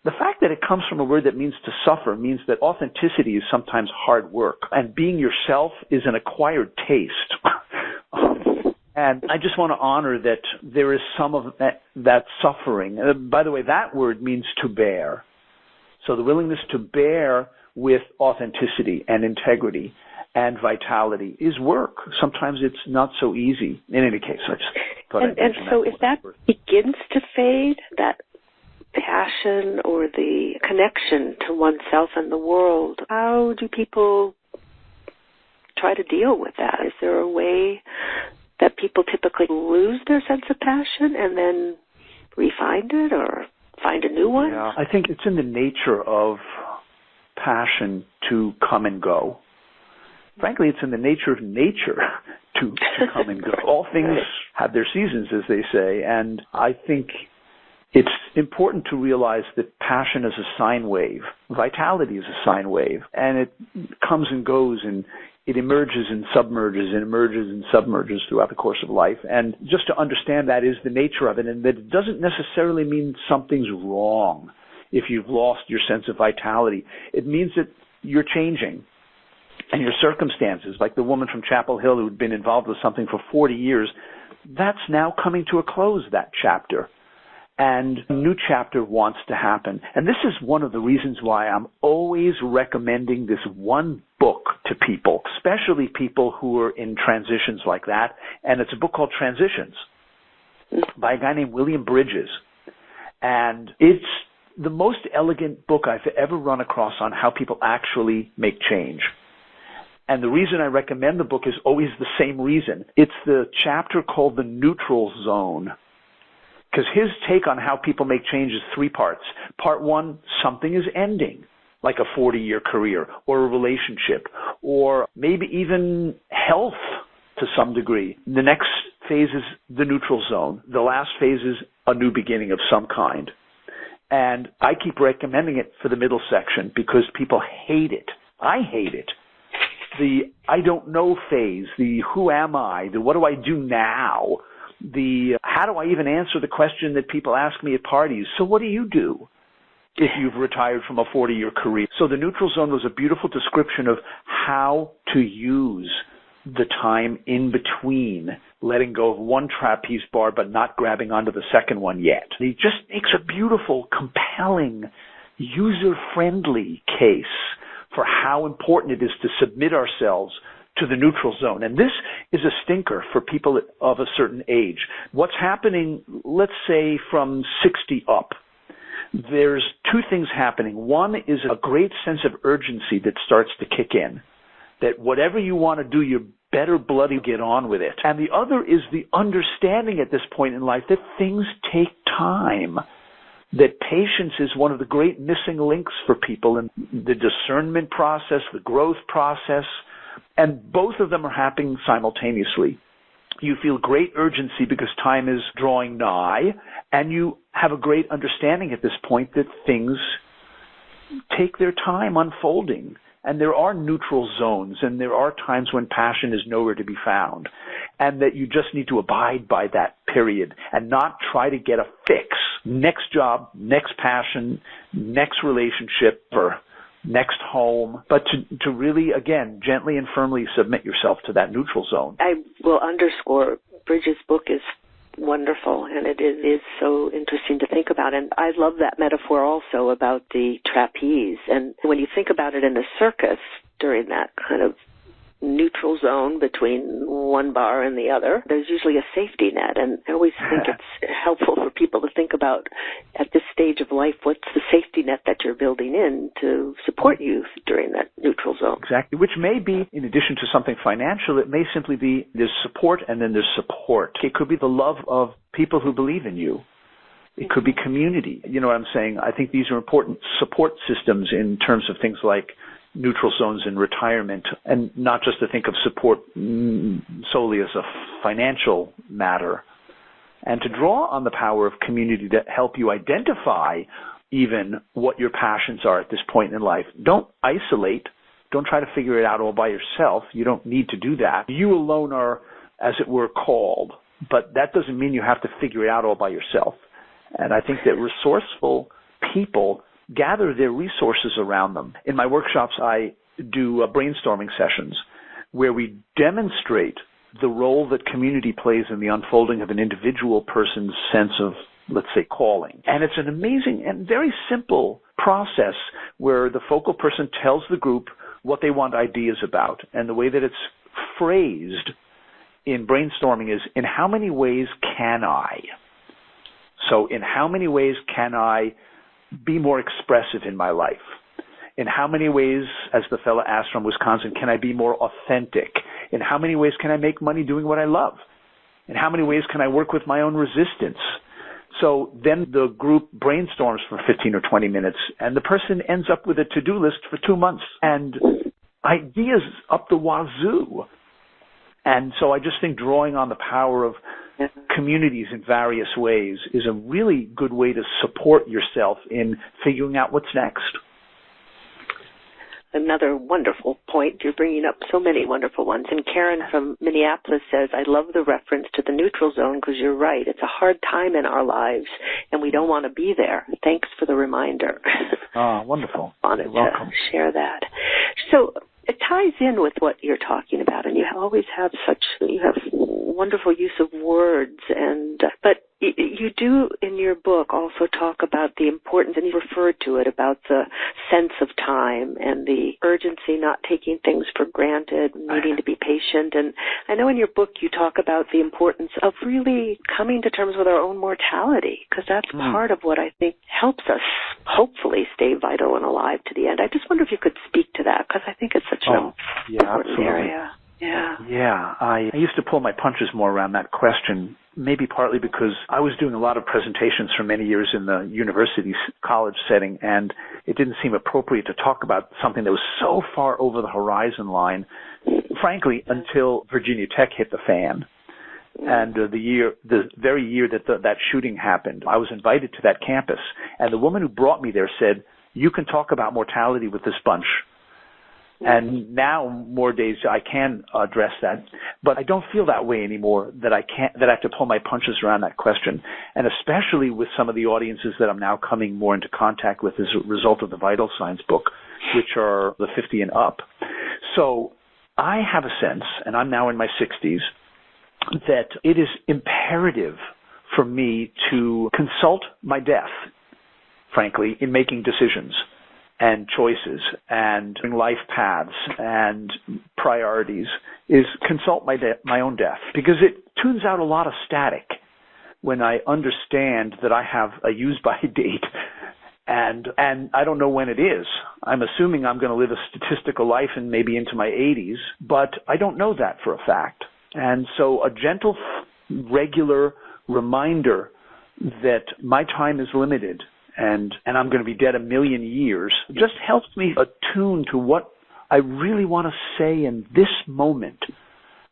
the fact that it comes from a word that means to suffer means that authenticity is sometimes hard work, and being yourself is an acquired taste. And I just want to honor that there is some of that suffering. By the way, that word means to bear. So the willingness to bear with authenticity and integrity and vitality is work. Sometimes it's not so easy. In any case, I just thought I'd mention that. So if that begins to fade, that passion or the connection to oneself and the world, how do people try to deal with that? Is there a way that people typically lose their sense of passion and then refine it or find a new one? Yeah, I think it's in the nature of passion to come and go. Frankly, it's in the nature of nature to come and go. All things have their seasons, as they say, and I think it's important to realize that passion is a sine wave. Vitality is a sine wave, and it comes and goes, and it emerges and submerges and emerges and submerges throughout the course of life. And just to understand that is the nature of it, and that it doesn't necessarily mean something's wrong if you've lost your sense of vitality. It means that you're changing. And your circumstances, like the woman from Chapel Hill who had been involved with something for 40 years, that's now coming to a close, that chapter. And a new chapter wants to happen. And this is one of the reasons why I'm always recommending this one book to people, especially people who are in transitions like that. And it's a book called Transitions by a guy named William Bridges. And it's the most elegant book I've ever run across on how people actually make change. And the reason I recommend the book is always the same reason. It's the chapter called The Neutral Zone. Because his take on how people make change is three parts. Part one, something is ending, like a 40-year career or a relationship or maybe even health to some degree. The next phase is the neutral zone. The last phase is a new beginning of some kind. And I keep recommending it for the middle section because people hate it. I hate it. The I don't know phase, the who am I, the what do I do now, how do I even answer the question that people ask me at parties? So what do you do if you've retired from a 40-year career? So the neutral zone was a beautiful description of how to use the time in between letting go of one trapeze bar but not grabbing onto the second one yet. It just makes a beautiful, compelling, user-friendly case for how important it is to submit ourselves to the neutral zone. And this is a stinker for people of a certain age. What's happening, let's say from 60 up, there's two things happening. One is a great sense of urgency that starts to kick in, that whatever you want to do, you better bloody get on with it. And the other is the understanding at this point in life that things take time, that patience is one of the great missing links for people in the discernment process, the growth process, and both of them are happening simultaneously. You feel great urgency because time is drawing nigh, and you have a great understanding at this point that things take their time unfolding. And there are neutral zones, and there are times when passion is nowhere to be found, and that you just need to abide by that period and not try to get a fix. Next job, next passion, next relationship, or next home, but to really, again, gently and firmly submit yourself to that neutral zone. I will underscore, Bridget's book is wonderful, and it is so interesting to think about. And I love that metaphor also about the trapeze. And when you think about it in the circus, during that kind of neutral zone between one bar and the other, there's usually a safety net. And I always think it's helpful for people to think about, at this stage of life, what's the safety net that you're building in to support you during that neutral zone. Exactly, which may be, in addition to something financial, it may simply be there's support and then there's support. It could be the love of people who believe in you. It could be community. You know what I'm saying? I think these are important support systems in terms of things like neutral zones in retirement, and not just to think of support solely as a financial matter, and to draw on the power of community to help you identify even what your passions are at this point in life. Don't isolate. Don't try to figure it out all by yourself. You don't need to do that. You alone are, as it were, called, but that doesn't mean you have to figure it out all by yourself. And I think that resourceful people gather their resources around them. In my workshops, I do brainstorming sessions where we demonstrate the role that community plays in the unfolding of an individual person's sense of, let's say, calling. And it's an amazing and very simple process where the focal person tells the group what they want ideas about. And the way that it's phrased in brainstorming is, in how many ways can I? So in how many ways can I be more expressive in my life? In how many ways, as the fellow asked from Wisconsin, can I be more authentic? In how many ways can I make money doing what I love? In how many ways can I work with my own resistance? So then the group brainstorms for 15 or 20 minutes, and the person ends up with a to-do list for 2 months and ideas up the wazoo. And so I just think drawing on the power of communities in various ways is a really good way to support yourself in figuring out what's next. Another wonderful point. You're bringing up so many wonderful ones. And Karen from Minneapolis says, I love the reference to the neutral zone because you're right. It's a hard time in our lives, and we don't want to be there. Thanks for the reminder. Wonderful. Wanted You're welcome. to share that. So it ties in with what you're talking about, and you always have wonderful use of words, but you do in your book also talk about the importance, and you referred to it, about the sense of time and the urgency, not taking things for granted, needing to be patient. And I know in your book you talk about the importance of really coming to terms with our own mortality, because that's part of what I think helps us hopefully stay vital and alive to the end. I just wonder if you could speak to that, because I think it's such an important area. Yeah, I used to pull my punches more around that question, maybe partly because I was doing a lot of presentations for many years in the university college setting, and it didn't seem appropriate to talk about something that was so far over the horizon line, frankly, until Virginia Tech hit the fan. And the very year that that shooting happened, I was invited to that campus, and the woman who brought me there said, "You can talk about mortality with this bunch, And now more days I can address that, but I don't feel that way anymore, that I have to pull my punches around that question. And especially with some of the audiences that I'm now coming more into contact with as a result of the Vital Signs book, which are the 50 and up. So I have a sense, and I'm now in my 60s, that it is imperative for me to consult my death, frankly, in making decisions and choices and life paths and priorities, is consult my own death, because it tunes out a lot of static when I understand that I have a use-by date and I don't know when it is. I'm assuming I'm going to live a statistical life and maybe into my 80s, but I don't know that for a fact. And so a gentle, regular reminder that my time is limited and I'm going to be dead a million years just helps me attune to what I really want to say in this moment,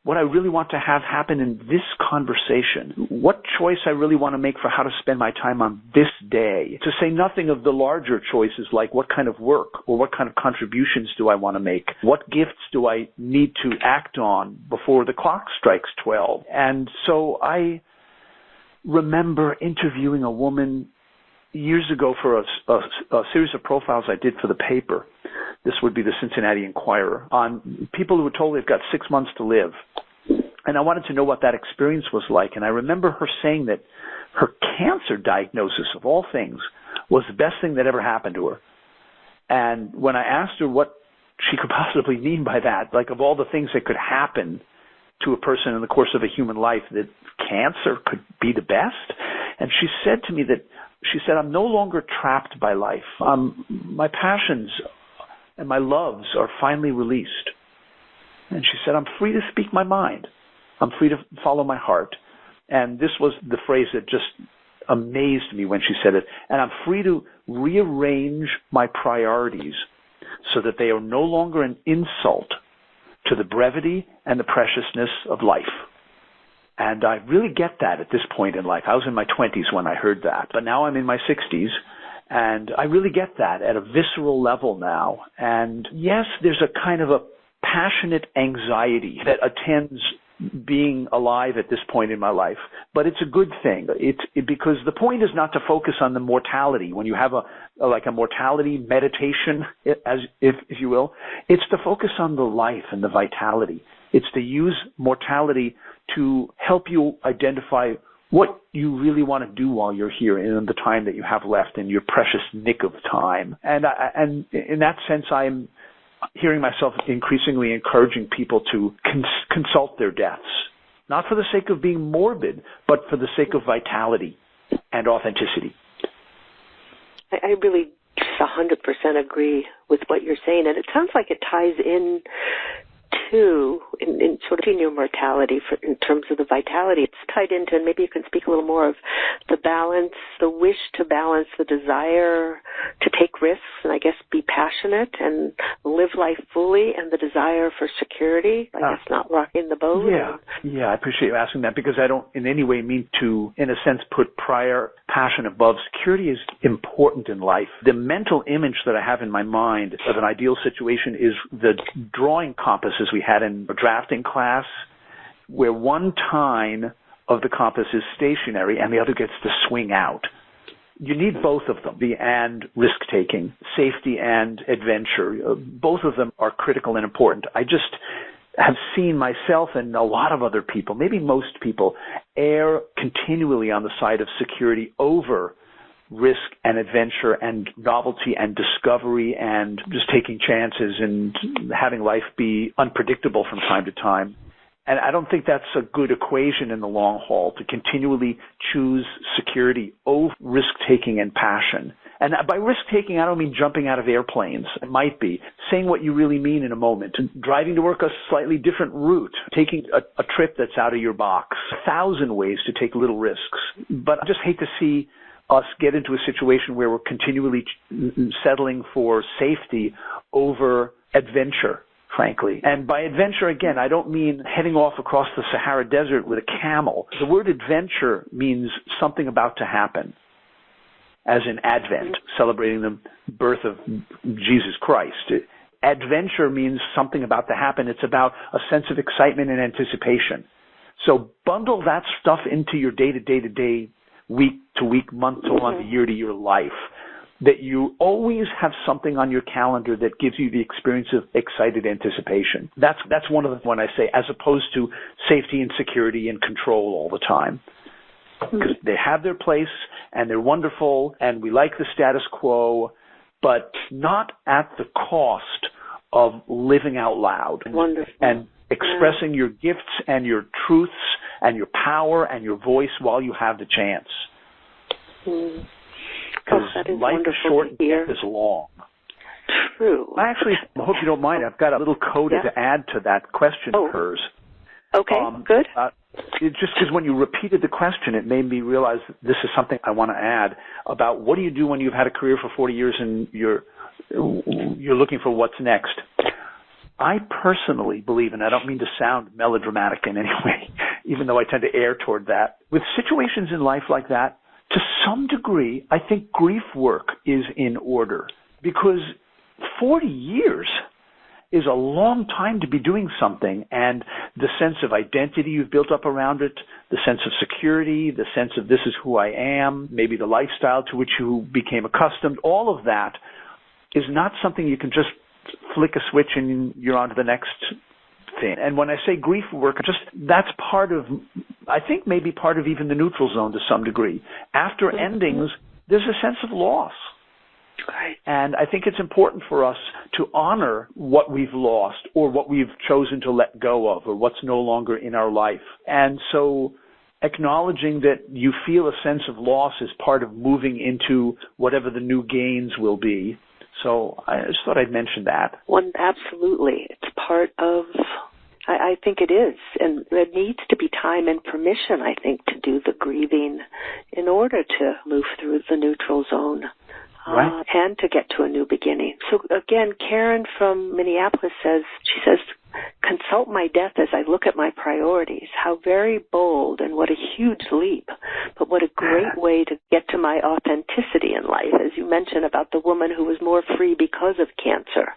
what I really want to have happen in this conversation, what choice I really want to make for how to spend my time on this day, to say nothing of the larger choices like what kind of work or what kind of contributions do I want to make, what gifts do I need to act on before the clock strikes 12. And so I remember interviewing a woman years ago for a series of profiles I did for the paper. This would be the Cincinnati Enquirer, on people who were told they've got 6 months to live. And I wanted to know what that experience was like. And I remember her saying that her cancer diagnosis, of all things, was the best thing that ever happened to her. And when I asked her what she could possibly mean by that, like of all the things that could happen to a person in the course of a human life, that cancer could be the best. And she said to me that, I'm no longer trapped by life. My passions and my loves are finally released. And she said, I'm free to speak my mind. I'm free to follow my heart. And this was the phrase that just amazed me when she said it. And I'm free to rearrange my priorities so that they are no longer an insult to the brevity and the preciousness of life. And I really get that at this point in life. I was in my 20s when I heard that, but now I'm in my 60s, and I really get that at a visceral level now. And yes, there's a kind of a passionate anxiety that attends being alive at this point in my life, but it's a good thing. Because the point is not to focus on the mortality. When you have a mortality meditation, if you will, it's to focus on the life and the vitality. It's to use mortality to help you identify what you really want to do while you're here in the time that you have left in your precious nick of time. And in that sense, I'm hearing myself increasingly encouraging people to consult their deaths, not for the sake of being morbid, but for the sake of vitality and authenticity. I really 100% agree with what you're saying, and it sounds like it ties in too, in sort of senior mortality in terms of the vitality. It's tied into, and maybe you can speak a little more of the balance, the wish to balance the desire to take risks and I guess be passionate and live life fully, and the desire for security, I guess not rocking the boat. Yeah, I appreciate you asking that, because I don't in any way mean to, in a sense, put prior passion above. Security is important in life. The mental image that I have in my mind of an ideal situation is the drawing compasses we had in a drafting class, where one tine of the compass is stationary and the other gets to swing out. You need both of them, and risk-taking, safety and adventure. Both of them are critical and important. I just have seen myself and a lot of other people, maybe most people, err continually on the side of security over risk and adventure and novelty and discovery and just taking chances and having life be unpredictable from time to time. And I don't think that's a good equation in the long haul, to continually choose security over risk-taking and passion. And by risk-taking, I don't mean jumping out of airplanes. It might be saying what you really mean in a moment, driving to work a slightly different route, taking a trip that's out of your box, 1,000 ways to take little risks. But I just hate to see us get into a situation where we're continually settling for safety over adventure, frankly. And by adventure, again, I don't mean heading off across the Sahara Desert with a camel. The word adventure means something about to happen, as in Advent, celebrating the birth of Jesus Christ. adventure means something about to happen. It's about a sense of excitement and anticipation. So bundle that stuff into your day-to-day, week-to-week, month-to-month, year-to-year life, that you always have something on your calendar that gives you the experience of excited anticipation. That's one of the, when I say, as opposed to safety and security and control all the time. Because they have their place, and they're wonderful, and we like the status quo, but not at the cost of living out loud. Wonderful. And expressing your gifts and your truths and your power and your voice while you have the chance. Because life is short and death is long. True. I actually hope you don't mind. I've got a little code to add to that question of hers. Okay, good. Just because when you repeated the question, it made me realize that this is something I want to add about what do you do when you've had a career for 40 years and you're looking for what's next. I personally believe, and I don't mean to sound melodramatic in any way, even though I tend to err toward that, with situations in life like that, to some degree, I think grief work is in order, because 40 years is a long time to be doing something, and the sense of identity you've built up around it, the sense of security, the sense of this is who I am, maybe the lifestyle to which you became accustomed, all of that is not something you can just flick a switch and you're on to the next thing. And when I say grief work, that's part of, I think maybe part of even the neutral zone to some degree. After endings, there's a sense of loss. Right. And I think it's important for us to honor what we've lost or what we've chosen to let go of or what's no longer in our life. And so acknowledging that you feel a sense of loss is part of moving into whatever the new gains will be. So I just thought I'd mention that. Absolutely. It's part of, I think it is. And there needs to be time and permission, I think, to do the grieving in order to move through the neutral zone. Right. And to get to a new beginning. So again, Karen from Minneapolis says, consult my death as I look at my priorities. How very bold and what a huge leap, but what a great way to get to my authenticity in life, as you mentioned about the woman who was more free because of cancer.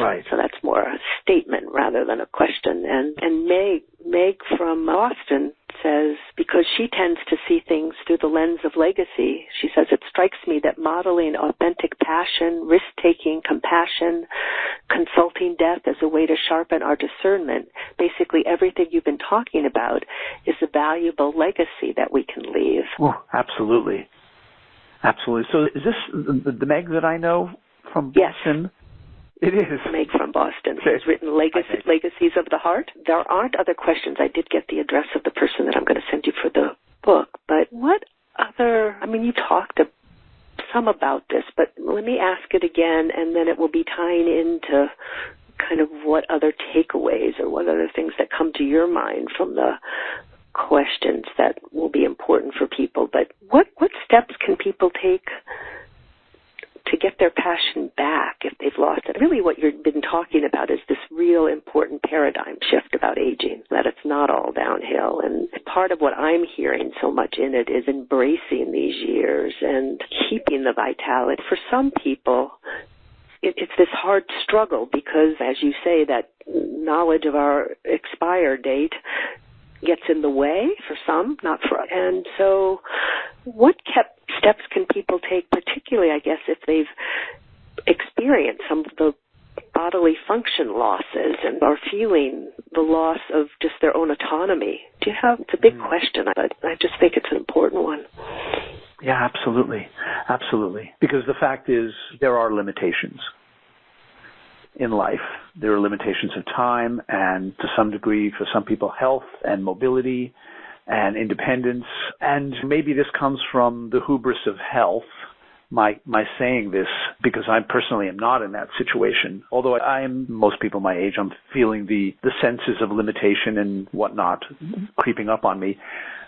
Right. So that's more a statement rather than a question. And Meg from Boston says, because she tends to see things through the lens of legacy, she says, it strikes me that modeling authentic passion, risk-taking, compassion, consulting death as a way to sharpen our discernment, basically everything you've been talking about is a valuable legacy that we can leave. Oh, absolutely. Absolutely. So is this the Meg that I know from Boston? Yes. It is. Meg from Boston. She's written Legacies of the Heart. There aren't other questions. I did get the address of the person that I'm going to send you for the book. But what other, you talked some about this, but let me ask it again, and then it will be tying into kind of what other takeaways or what other things that come to your mind from the questions that will be important for people. But what steps can people take to get their passion back if they've lost it? Really what you've been talking about is this real important paradigm shift about aging, that it's not all downhill. And part of what I'm hearing so much in it is embracing these years and keeping the vitality. For some people, it's this hard struggle because, as you say, that knowledge of our expire date gets in the way for some, not for others. And so what steps can people take, particularly, I guess, if they've experienced some of the bodily function losses and are feeling the loss of just their own autonomy? It's a big question, but I just think it's an important one. Yeah, absolutely. Absolutely. Because the fact is, there are limitations in life. There are limitations of time and, to some degree, for some people, health and mobility and independence. And maybe this comes from the hubris of health, my saying this, because I personally am not in that situation. Although I am, most people my age, I'm feeling the senses of limitation and whatnot creeping up on me.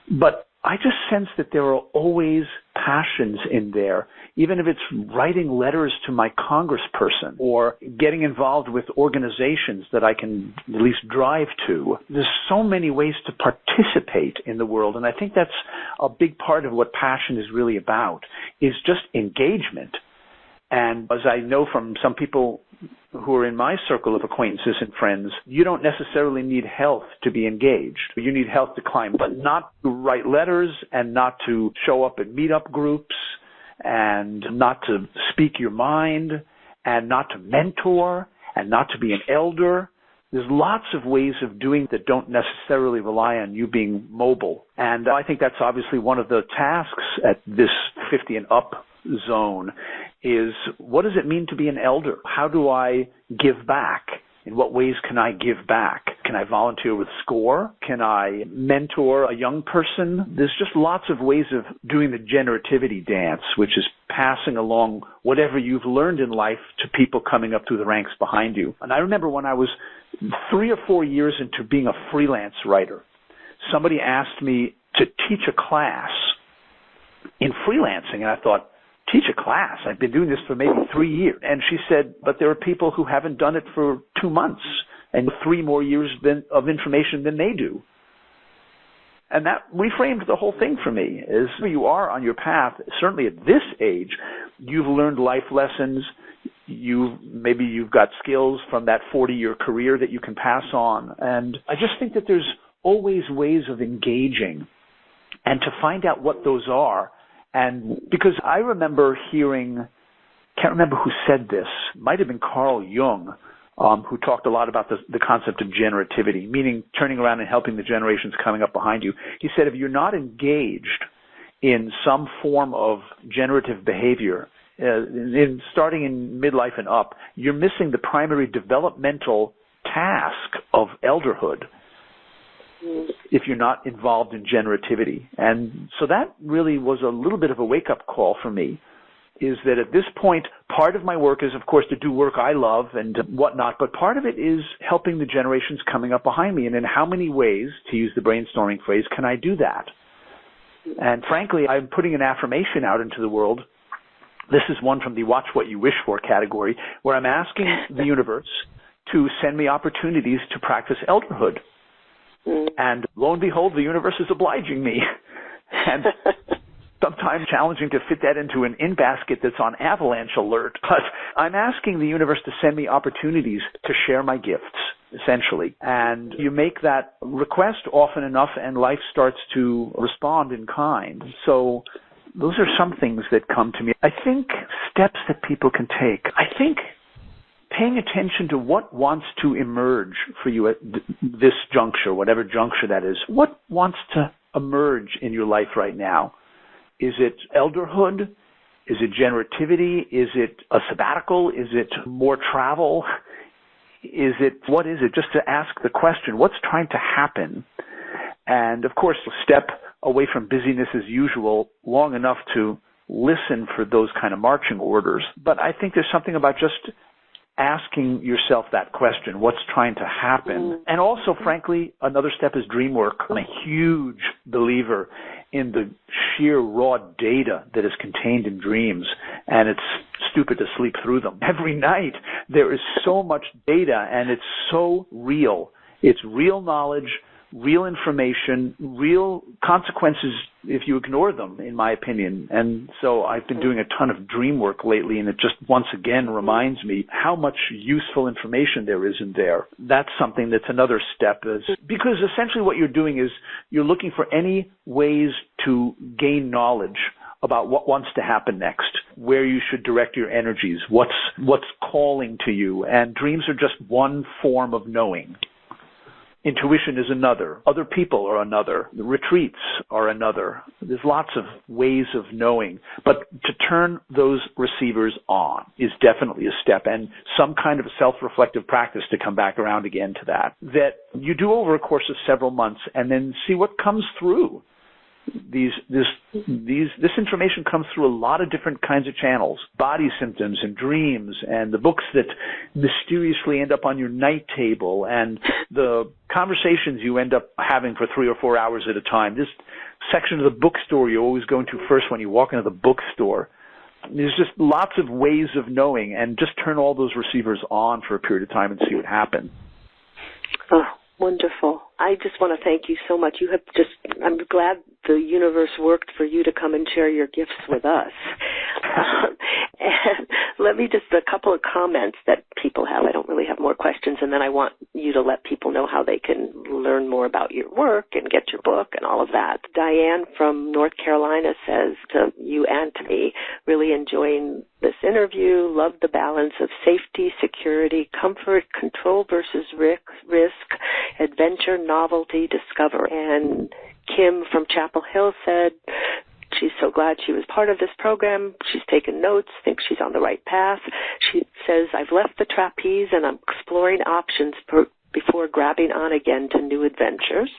But I just sense that there are always passions in there, even if it's writing letters to my congressperson or getting involved with organizations that I can at least drive to. There's so many ways to participate in the world, and I think that's a big part of what passion is really about, is just engagement. And as I know from some people who are in my circle of acquaintances and friends, you don't necessarily need health to be engaged. You need health to climb, but not to write letters and not to show up at meetup groups and not to speak your mind and not to mentor and not to be an elder. There's lots of ways of doing that don't necessarily rely on you being mobile. And I think that's obviously one of the tasks at this 50 and up zone is, what does it mean to be an elder? How do I give back? In what ways can I give back? Can I volunteer with SCORE? Can I mentor a young person? There's just lots of ways of doing the generativity dance, which is passing along whatever you've learned in life to people coming up through the ranks behind you. And I remember when I was 3 or 4 years into being a freelance writer, somebody asked me to teach a class in freelancing, and I thought, teach a class? I've been doing this for maybe 3 years. And she said, but there are people who haven't done it for 2 months and 3 more years of information than they do. And that reframed the whole thing for me. As you are on your path, certainly at this age, you've learned life lessons. Maybe you've got skills from that 40-year career that you can pass on. And I just think that there's always ways of engaging and to find out what those are. And because I remember hearing, can't remember who said this, might have been Carl Jung, who talked a lot about the concept of generativity, meaning turning around and helping the generations coming up behind you. He said, if you're not engaged in some form of generative behavior, starting in midlife and up, you're missing the primary developmental task of elderhood if you're not involved in generativity. And so that really was a little bit of a wake-up call for me, is that at this point, part of my work is, of course, to do work I love and whatnot, but part of it is helping the generations coming up behind me. And in how many ways, to use the brainstorming phrase, can I do that? And frankly, I'm putting an affirmation out into the world. This is one from the Watch What You Wish For category, where I'm asking the universe to send me opportunities to practice elderhood. And lo and behold, the universe is obliging me. And sometimes challenging to fit that into an in-basket that's on avalanche alert. But I'm asking the universe to send me opportunities to share my gifts, essentially. And you make that request often enough and life starts to respond in kind. So those are some things that come to me. I think steps that people can take. I think paying attention to what wants to emerge for you at this juncture, whatever juncture that is. What wants to emerge in your life right now? Is it elderhood? Is it generativity? Is it a sabbatical? Is it more travel? What is it? Just to ask the question, what's trying to happen? And of course, step away from busyness as usual long enough to listen for those kind of marching orders. But I think there's something about just asking yourself that question, what's trying to happen? And also, frankly, another step is dream work. I'm a huge believer in the sheer raw data that is contained in dreams, and it's stupid to sleep through them. Every night there is so much data, and it's so real. It's real knowledge, real information, real consequences if you ignore them, in my opinion. And so I've been doing a ton of dream work lately, and it just once again reminds me how much useful information there is in there. That's something that's another step, because essentially what you're doing is you're looking for any ways to gain knowledge about what wants to happen next, where you should direct your energies, what's calling to you. And dreams are just one form of knowing. Intuition is another. Other people are another. The retreats are another. There's lots of ways of knowing. But to turn those receivers on is definitely a step, and some kind of a self-reflective practice to come back around again to that you do over a course of several months and then see what comes through. This information comes through a lot of different kinds of channels, body symptoms and dreams, and the books that mysteriously end up on your night table, and the conversations you end up having for 3 or 4 hours at a time. This section of the bookstore you always go into first when you walk into the bookstore. There's just lots of ways of knowing, and just turn all those receivers on for a period of time and see what happens. Oh, wonderful. I just want to thank you so much. I'm glad the universe worked for you to come and share your gifts with us. And Let me just, a couple of comments that people have. I don't really have more questions, and then I want you to let people know how they can learn more about your work and get your book and all of that. Diane from North Carolina says to you and to me, really enjoying this interview, love the balance of safety, security, comfort, control versus risk, adventure, novelty, discovery. And Kim from Chapel Hill said, she's so glad she was part of this program. She's taken notes, thinks she's on the right path. She says, I've left the trapeze and I'm exploring options before grabbing on again to new adventures.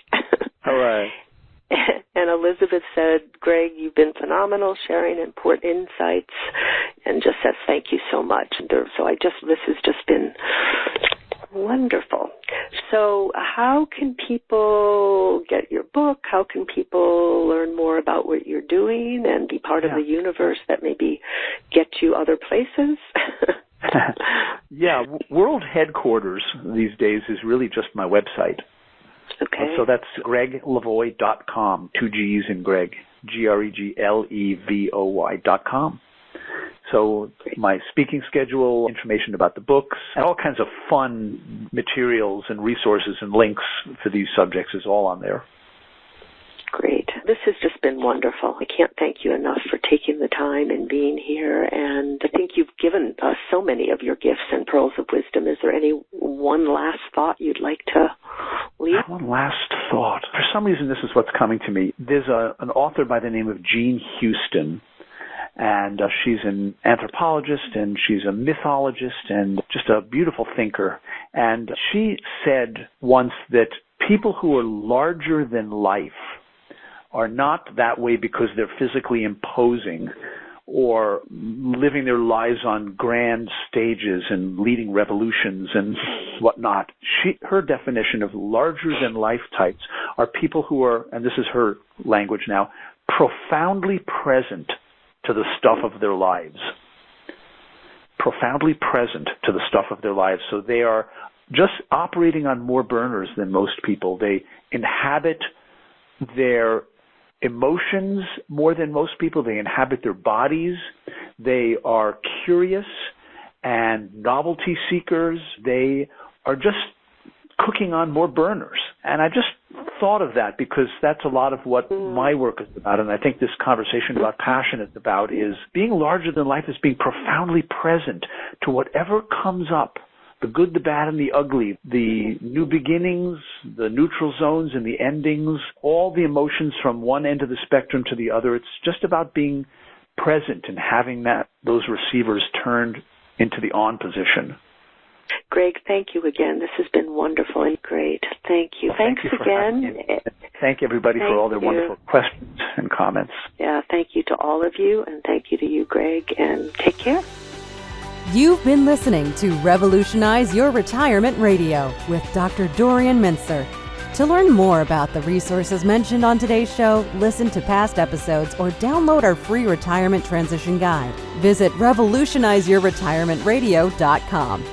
All right. And Elizabeth said, Gregg, you've been phenomenal, sharing important insights, and just says thank you so much. So this has just been wonderful. So how can people get your book? How can people learn more about what you're doing and be part of the universe that maybe get you other places? Yeah, world headquarters these days is really just my website. Okay. So that's GreggLevoy.com, 2 G's in Gregg, GreggLevoy.com. So my speaking schedule, information about the books, and all kinds of fun materials and resources and links for these subjects is all on there. Great. This has just been wonderful. I can't thank you enough for taking the time and being here. And I think you've given us so many of your gifts and pearls of wisdom. Is there any one last thought you'd like to leave? One last thought. For some reason, this is what's coming to me. There's an author by the name of Jean Houston. And she's an anthropologist, and she's a mythologist, and just a beautiful thinker. And she said once that people who are larger than life are not that way because they're physically imposing or living their lives on grand stages and leading revolutions and whatnot. Her definition of larger than life types are people who are, and this is her language now, profoundly present to the stuff of their lives. Profoundly present to the stuff of their lives. So they are just operating on more burners than most people. They inhabit their emotions more than most people. They inhabit their bodies. They are curious and novelty seekers. They are just cooking on more burners. And I just thought of that because that's a lot of what my work is about. And I think this conversation about passion is about is being larger than life is being profoundly present to whatever comes up, the good, the bad, and the ugly, the new beginnings, the neutral zones and the endings, all the emotions from one end of the spectrum to the other. It's just about being present and having those receivers turned into the on position. Gregg, thank you again. This has been wonderful and great. Thank you. Thanks again. Thank everybody for all their wonderful questions and comments. Yeah, thank you to all of you, and thank you to you, Gregg, and take care. You've been listening to Revolutionize Your Retirement Radio with Dr. Dorian Mintzer. To learn more about the resources mentioned on today's show, listen to past episodes, or download our free retirement transition guide, visit revolutionizeyourretirementradio.com.